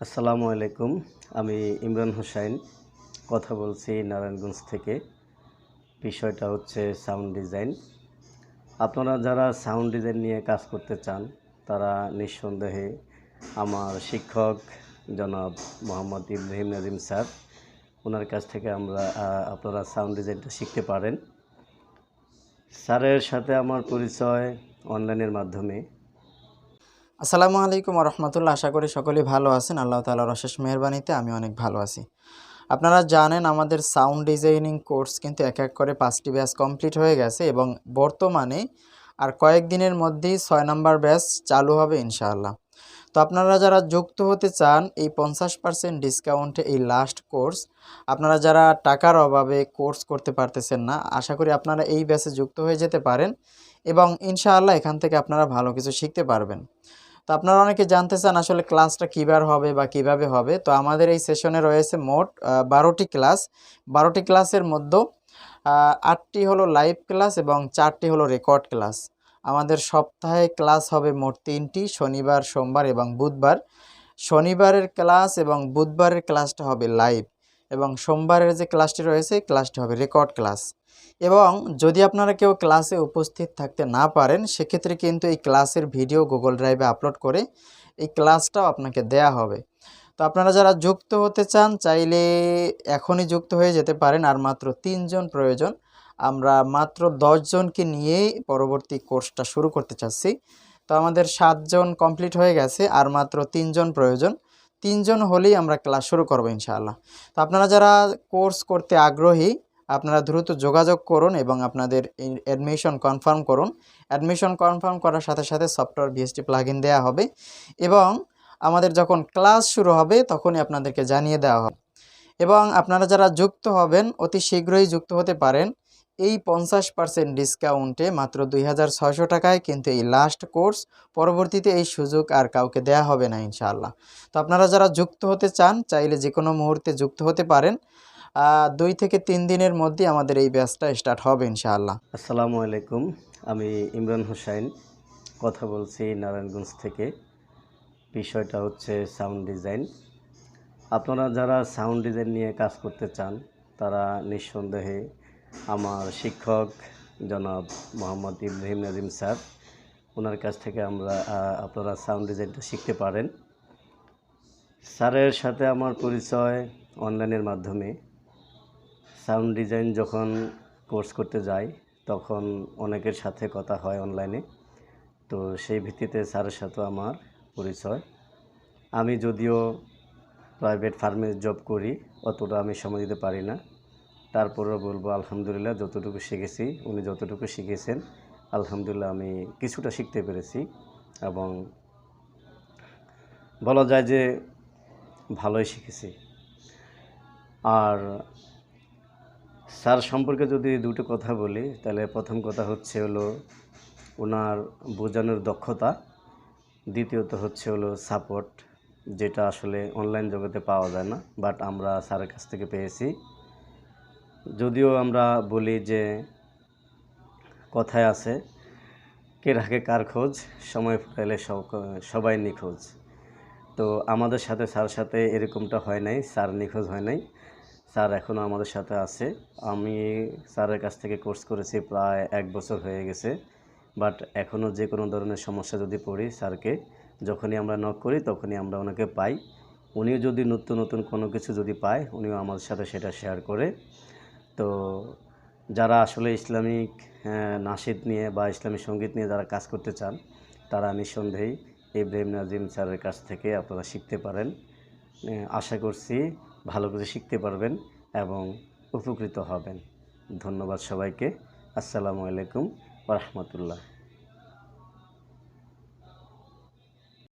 আসসালামু আলাইকুম। আমি ইমরান হোসাইন কথা বলছি নারায়ণগঞ্জ থেকে। বিষয়টা হচ্ছে সাউন্ড ডিজাইন। আপনারা যারা সাউন্ড ডিজাইন নিয়ে কাজ করতে চান তারা নিঃসন্দেহে আমার শিক্ষক জনাব মোহাম্মদ ইব্রাহিম নাজিম স্যার, ওনার কাছ থেকে আপনারা সাউন্ড ডিজাইনটা শিখতে পারেন। স্যারের সাথে আমার পরিচয় অনলাইনের মাধ্যমে। আসসালামু আলাইকুম orahmatullah। আশা করি সকলেই ভালো আছেন। আল্লাহ তাআলার অশেষ মেহেরবানিতে আমি অনেক ভালো আছি। আপনারা জানেন আমাদের সাউন্ড ডিজাইনিং কোর্স কিন্তু এক এক করে 5টি ব্যাচ কমপ্লিট হয়ে গেছে এবং বর্তমানে আর কয়েকদিনের মধ্যেই 6 নম্বর ব্যাচ চালু হবে ইনশাআল্লাহ। তো আপনারা যারা যুক্ত হতে চান এই 50% ডিসকাউন্টে এই লাস্ট কোর্স, আপনারা যারা টাকার অভাবে কোর্স করতে পারতেছেন না, আশা করি আপনারা এই ব্যাচে যুক্ত হয়ে যেতে পারেন এবং ইনশাআল্লাহ এখান থেকে আপনারা ভালো কিছু শিখতে পারবেন। তো আপনারা অনেকে জানতে চান আসলে ক্লাসটা কীবার হবে বা কিভাবে হবে। তো আমাদের এই সেশনে রয়েছে মোট 12টি ক্লাস। 12টি ক্লাসের মধ্যে 8টি হলো লাইভ ক্লাস এবং 4টি হলো রেকর্ড ক্লাস। আমাদের সপ্তাহে ক্লাস হবে মোট 3টি, শনিবার, সোমবার এবং বুধবার। শনিবারের ক্লাস এবং বুধবারের ক্লাসটা হবে লাইভ এবং সোমবারের যে ক্লাসটি রয়েছে ক্লাসটি হবে রেকর্ড ক্লাস। এবং যদি আপনারা কেউ ক্লাসে উপস্থিত থাকতে না পারেন সেক্ষেত্রে কিন্তু এই ক্লাসের ভিডিও গুগল ড্রাইভে আপলোড করে এই ক্লাসটাও আপনাকে দেয়া হবে। তো আপনারা যারা যুক্ত হতে চান চাইলে এখনই যুক্ত হয়ে যেতে পারেন। আর মাত্র 3 জন প্রয়োজন। আমরা মাত্র 10 জনকে নিয়েই পরবর্তী কোর্সটা শুরু করতে চাচ্ছি। তো আমাদের 7 জন কমপ্লিট হয়ে গেছে, আর মাত্র 3 জন প্রয়োজন। 3 জন হলেই আমরা ক্লাস শুরু করব ইনশাআল্লাহ। তো আপনারা যারা কোর্স করতে আগ্রহী আপনারা দ্রুত যোগাযোগ করুন এবং আপনাদের অ্যাডমিশন কনফার্ম করুন। অ্যাডমিশন কনফার্ম করার সাথে সাথে সফটওয়্যার ভিএসটি প্লাগইন দেওয়া হবে এবং আমাদের যখন ক্লাস শুরু হবে তখনই আপনাদেরকে জানিয়ে দেওয়া হবে। এবং আপনারা যারা যুক্ত হবেন অতি শীঘ্রই যুক্ত হতে পারেন। এই 50% ডিসকাউন্টে মাত্র 2600 টাকায় কিন্তু এই লাস্ট কোর্স। পরবর্তীতে এই সুযোগ আর কাউকে দেয়া হবে না ইনশাআল্লাহ। তো আপনারা যারা যুক্ত হতে চান চাইলে যে কোনো মুহূর্তে যুক্ত হতে পারেন। 2 থেকে 3 দিনের মধ্যে আমাদের এই ব্যাচটা স্টার্ট হবে ইনশাআল্লাহ। আসসালামু আলাইকুম। আমি ইমরান হোসাইন কথা বলছি নারায়ণগঞ্জ থেকে। বিষয়টা হচ্ছে সাউন্ড ডিজাইন। আপনারা যারা সাউন্ড ডিজাইন নিয়ে কাজ করতে চান তারা নিঃসন্দেহে আমার শিক্ষক জনাব মোহাম্মদ ইব্রাহিম নাজিম স্যার, ওনার কাছ থেকে আপনারা সাউন্ড ডিজাইনটা শিখতে পারেন। স্যারের সাথে আমার পরিচয় অনলাইনের মাধ্যমে। সাউন্ড ডিজাইন যখন কোর্স করতে যাই তখন অনেকের সাথে কথা হয় অনলাইনে। তো সেই ভিত্তিতে স্যারের সাথেও আমার পরিচয়। আমি যদিও প্রাইভেট ফার্মে জব করি, অতটা আমি সময় দিতে পারি না। তারপরেও বলবো আলহামদুলিল্লাহ যতটুকু শিখেছি, উনি যতটুকু শিখিয়েছেন আলহামদুলিল্লাহ আমি কিছুটা শিখতে পেরেছি এবং বলা যায় যে ভালোই শিখেছি। আর স্যার সম্পর্কে যদি দুটো কথা বলি তাহলে প্রথম কথা হলো ওনার বোঝানোর দক্ষতা, দ্বিতীয়ত হলো সাপোর্ট, যেটা আসলে অনলাইন জগতে পাওয়া যায় না, বাট আমরা স্যারের কাছ থেকে পেয়েছি। যদিও আমরা বলি যে কথায় আছে কে রাখে কার খোঁজ, সময় ফুরাইলে সবাই নিখোঁজ। তো আমাদের সাথে স্যার সাথে এরকমটা হয় নাই, স্যার নিখোঁজ হয় নাই, স্যার এখনও আমাদের সাথে আছে। আমি স্যারের কাছ থেকে কোর্স করেছি প্রায় 1 বছর হয়ে গেছে, বাট এখনও যে কোনো ধরনের সমস্যা যদি পড়ি স্যারকে যখনই আমরা নক করি তখনই আমরা ওনাকে পাই। উনিও যদি নতুন নতুন কোনো কিছু যদি পায় উনিও আমাদের সাথে সেটা শেয়ার করে। তো যারা আসলে ইসলামিক নাশিদ নিয়ে বা ইসলামিক সঙ্গীত নিয়ে যারা কাজ করতে চান তারা নিঃসন্দেহেই ইব্রাহিম নাজিম স্যারের কাছ থেকে আপনারা শিখতে পারেন। আশা করছি ভালো করে শিখতে পারবেন এবং উপকৃত হবেন। ধন্যবাদ সবাইকে। আসসালামু আলাইকুম ওয়া রাহমাতুল্লাহ।